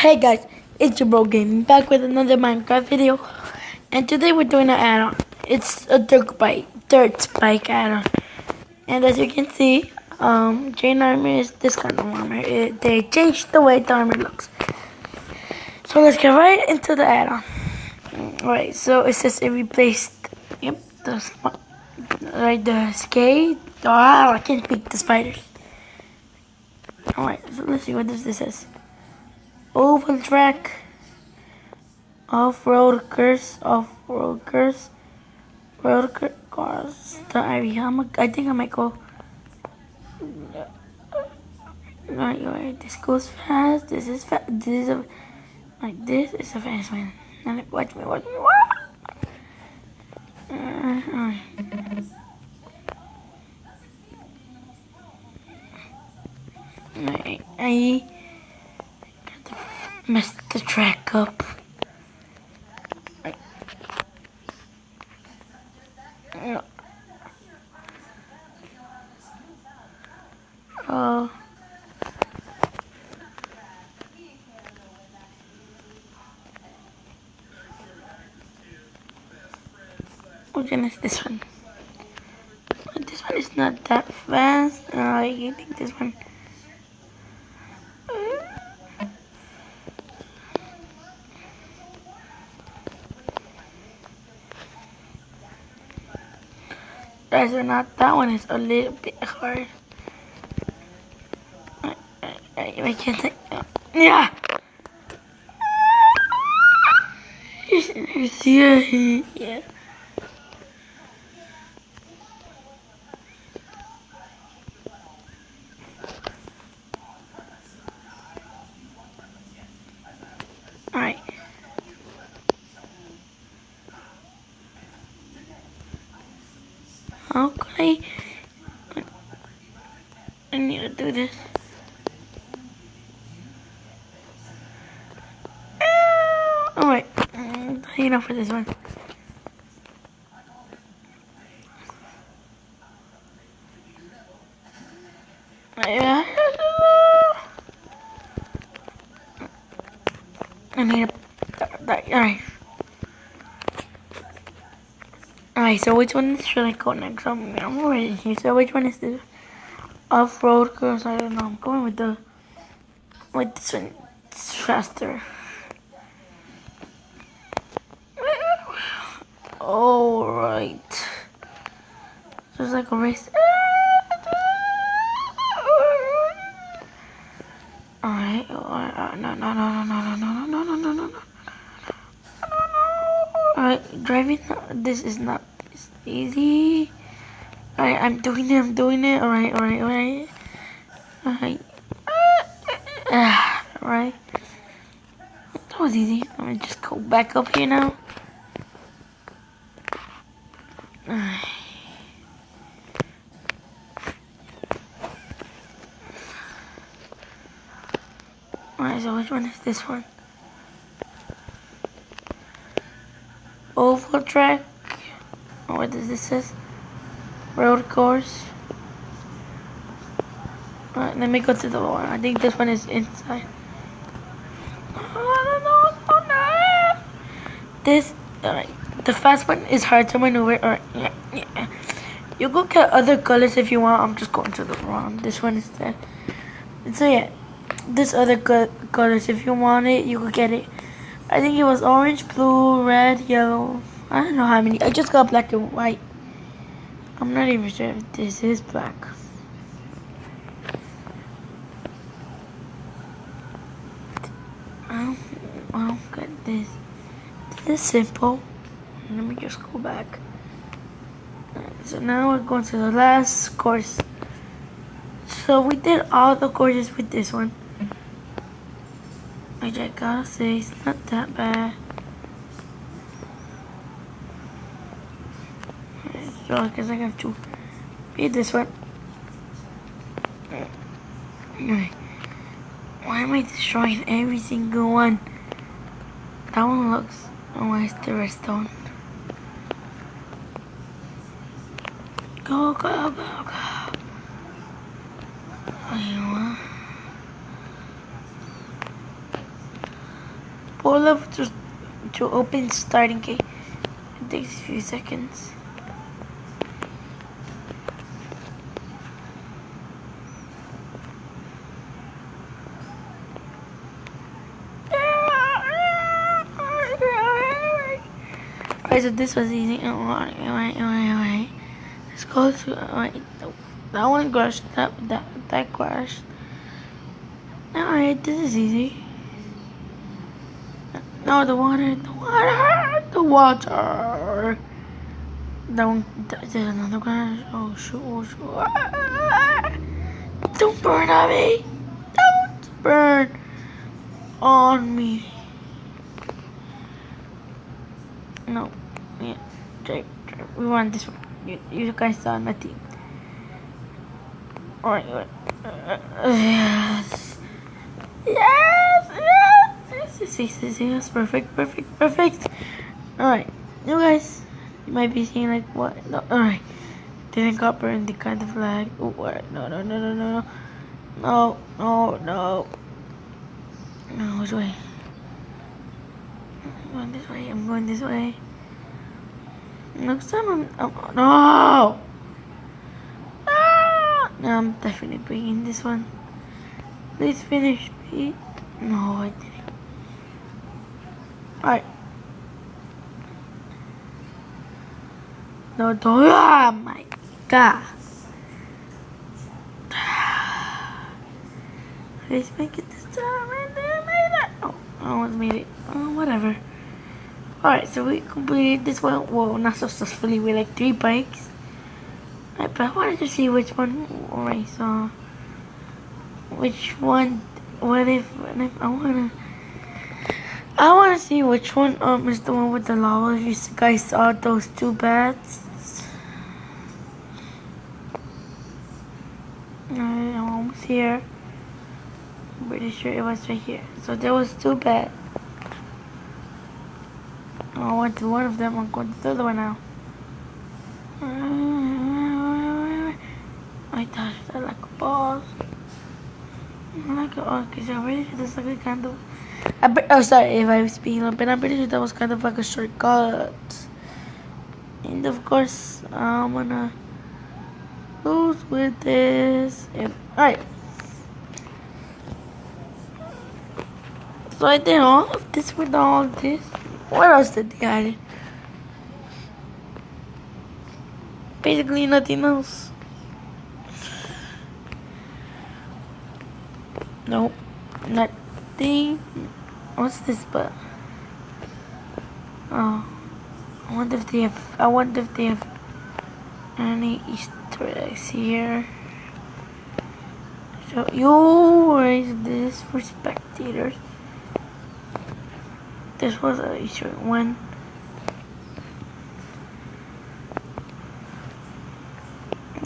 Hey guys, it's your bro gaming back with another Minecraft video, and today we're doing an add-on. It's a Dirtbike add-on, and as you can see, chain armor is this kind of armor. They changed the way the armor looks. So let's get right into the add-on. Alright, so it says it replaced, the skate. I can't speak, the spiders. Alright, so let's see what this says. Oval track, off-road cars, road cars. I think I might go. Right. This goes fast. This is fast. This is this is a fast one. Now watch me. I messed the track up. What is this one? This one is not that fast. I think this one. Guys, not that one is a little bit hard. I can't think. Yeah. You see it? Yeah. Alright. How could I need to do this. Alright. Enough for this one. Yeah. I need a. Alright, so which one should I go next? I'm already here. So which one is this? Off-road cars? I don't know. I'm going with this one. It's faster. Alright. Just like a race. Alright. No. Alright, driving. This is not easy. Alright, I'm doing it. Alright. Alright. That was easy. Let me just go back up here now. Alright, so which one is this one? Oval track. Oh, what does this say? Road course. Alright, let me go to the one. I think this one is inside. No. This, alright. The fast one is hard to maneuver. Alright, yeah. You go get other colors if you want. I'm just going to the wrong. This one instead. So yeah, this other colors if you want it, you could get it. I think it was orange, blue, red, yellow. I don't know how many. I just got black and white. I'm not even sure if this is black. I don't get this. This is simple. Let me just go back. So now we're going to the last course. So we did all the courses with this one. Which I gotta say, it's not that bad. So I guess I have to beat this one. Why am I destroying every single one? That one looks. Oh, why is the redstone? Go. pull up to open starting key. It takes a few seconds. Alright, so this was easy. Alright. Let's go to that one crashed. That crashed. Alright, this is easy. No, the water. That one, there's another crash. Oh shoot. Don't burn on me. Don't burn on me. No. Yeah. Drive. We want this one. You guys saw nothing. Alright. Yes. Yes. Perfect. Alright. You guys, you might be seeing like what? No. Alright. Didn't copper in the kind of flag. Oh, alright. No. No, which way? I'm going this way. Next time no! No, I'm definitely bringing this one. Please finish, please. No, I didn't. Alright. No, don't. Oh my god. Please make it this time. And then I made it. Oh, I almost made it. Oh, whatever. Alright, so we completed this one. Well, not successfully. We like 3 bikes. But I wanted to see which one. Alright, so which one? What if I wanna see which one is the one with the lava. If you guys saw those 2 bats. Alright, I'm almost here. I'm pretty sure it was right here. So there was 2 bats. I went to one of them. I'm going to the other one now. I touched that like a boss. Okay, so I'm pretty sure that's like a kind of. Oh, sorry if I was speaking up, but I'm pretty sure that was kind of like a shortcut. And of course, I'm gonna lose with this. Alright. So I did all of this with all of this. What else did they add? Basically nothing else. Nope. Nothing. What's this but? Oh. I wonder if they have any Easter eggs here. So you raise this for spectators. This was a Easter one.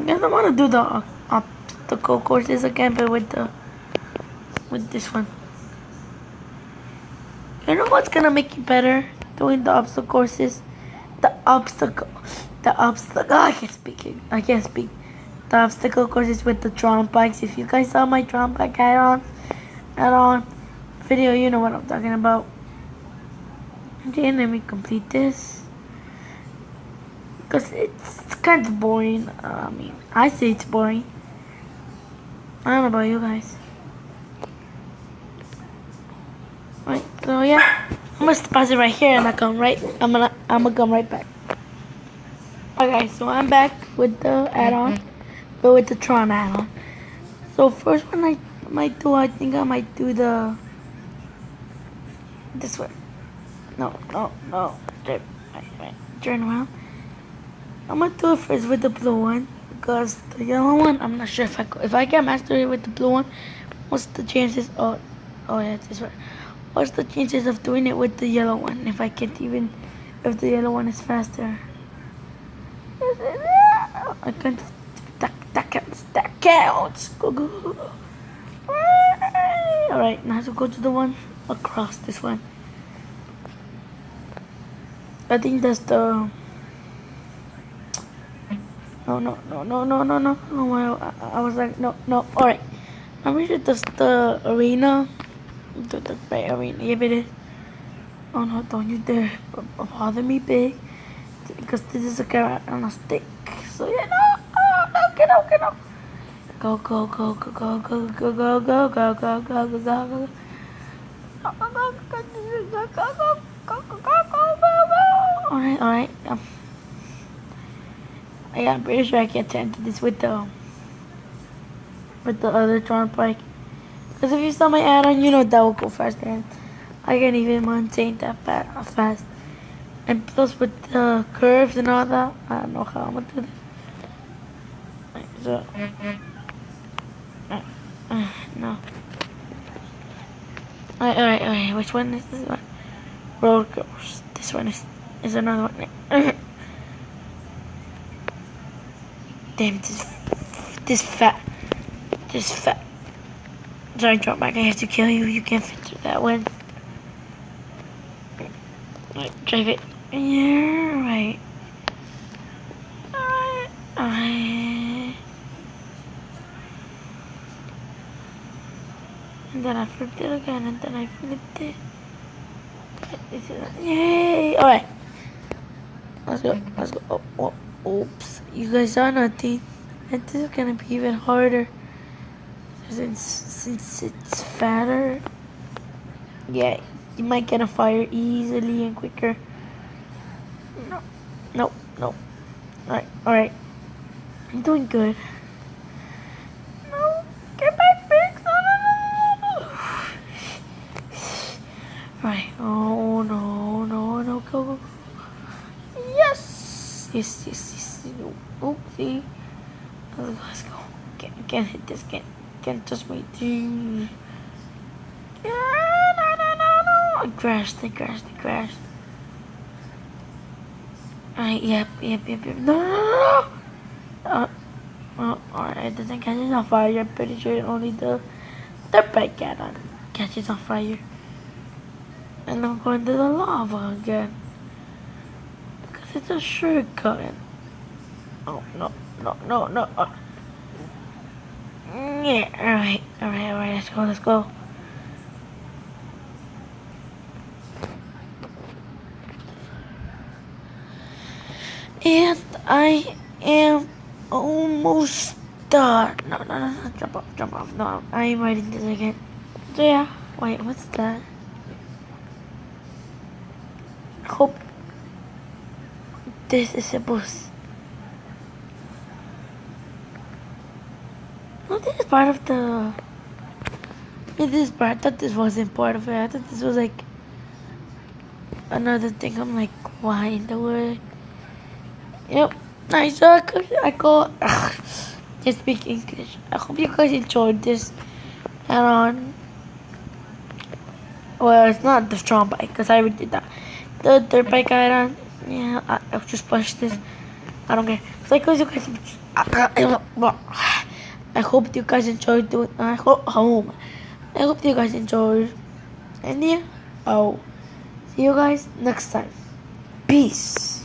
I don't want to do the obstacle courses again, but with this one. You know what's gonna make you better doing the obstacle courses? The obstacle. I can't speak. The obstacle courses with the Tron bikes. If you guys saw my Tron bike add-on video, you know what I'm talking about. Okay, let me complete this. Because it's kind of boring. I mean, I say it's boring. I don't know about you guys. Right, so yeah. I'm gonna pause it right here and I'm gonna come right back. Okay, so I'm back with the add-on. But with the Tron add-on. So first one I might do, I think I might do this one. No. Right. Turn around. I'm gonna do it first with the blue one because the yellow one, I'm not sure if I can master it with the blue one. What's the chances? Oh yeah, this right. What's the chances of doing it with the yellow one if if the yellow one is faster? I can't. That counts. Go. All right, now to go to the one across this one. I think that's the. No. I was like, no. All right. I'm pretty sure that's the arena. The arena. Yep, it is. Oh no, don't you dare bother me, big. Because this is a carrot on a stick. So yeah, no, oh, no, get out, get out. Go, go, go, go, go, go, go, go, go, go, go, go, go, go. Alright, alright. Yeah, I'm pretty sure I can turn to this with the other Dirtbike. Because if you saw my add-on, you know that will go faster. And I can't even maintain that fast. And plus with the curves and all that, I don't know how I'm gonna do this. Right, so, no. Alright, which one is this one? Road course. This one is another one. Damn, this fat. Sorry, Dirtbike, I have to kill you. You can't fit through that one. Right, drive it. Yeah, right. Alright. And then I flipped it again, and then I flipped it. Yay! Alright. Let's go. Oh, oops. You guys saw nothing. And this is gonna be even harder. Since it's fatter. Yeah, you might get a fire easily and quicker. No. Alright. I'm doing good. No, get back, Biggs. No. Right. Oh, no. Go. Yes. Oopsie. Let's go. Can't hit this. Can't touch my team. No. I crashed. Alright, yep. No. Alright, it doesn't catch on fire. I'm pretty sure only the bike add-on catches on fire. And I'm going to the lava again. Because it's a shortcut. Oh, no. Yeah, alright, let's go. And I am almost done. No, jump off. No, I am writing this again. So yeah, wait, what's that? I hope this is a boost. No, this is part of the... I thought this wasn't part of it. I thought this was like another thing. I'm like, why in the world? Yep, nice. So I go just speak English. I hope you guys enjoyed this add-on. Well, it's not the strong bike because I already did that. The Dirtbike add-on. Yeah, I'll just push this. I don't care. So you guys. I hope you guys enjoyed doing. I hope you guys enjoyed. And yeah, I'll see you guys next time. Peace.